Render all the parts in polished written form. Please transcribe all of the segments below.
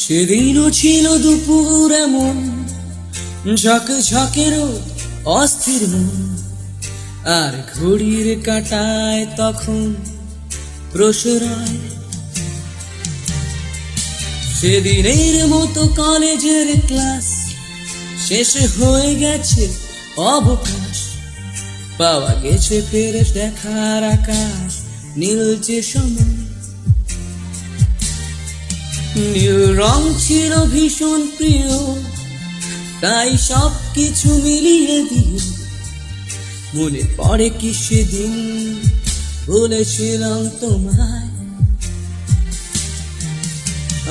সেদিনও ছিল দুপুর এমন ঝকঝকে রোদ, অস্থির মন, আর ঘড়ির কাঁটায় তখন প্রসরায়। সেদিনের মতো কলেজের ক্লাস শেষ হয়ে গেছে, অবকাশ পাওয়া গেছে ফের দেখার আকাশ, নীলচে সময়। নীল রং ছিল ভীষণ প্রিয়, তাই সব কিছু মিলিয়ে দিয়ে মনে পড়ে কি সেদিন বলেছিলাম তোমায়।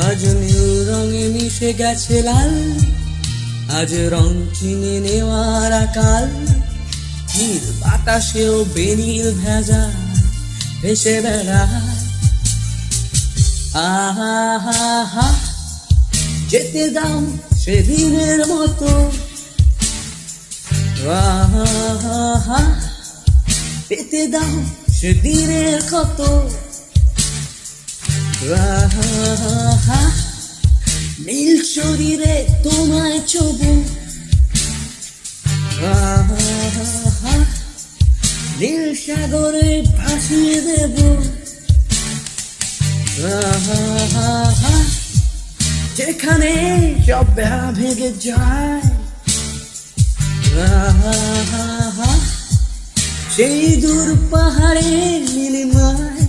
আজ নীল রঙে মিশে গেছে লাল, আজ রং চিনে নেওয়ার আকাল। নীল বাতাসেও বেনীল ভেজা ভেসে বেড়ায়। আহা হা হা, যেতে দাও সেদিনের মতো। আহা হা হা, পেতে দাও সেদিনের কত। আহা হা হা, নীল শরীরে তোমায় ছবু। আহা হা হা, নীল সাগরে ভাসিয়ে দেব। আহা হা হা, যেখানে সব বেড়া ভেঙে যায়। আহা হা হা, সেই দূর পাহাড়ে নীলিমায়।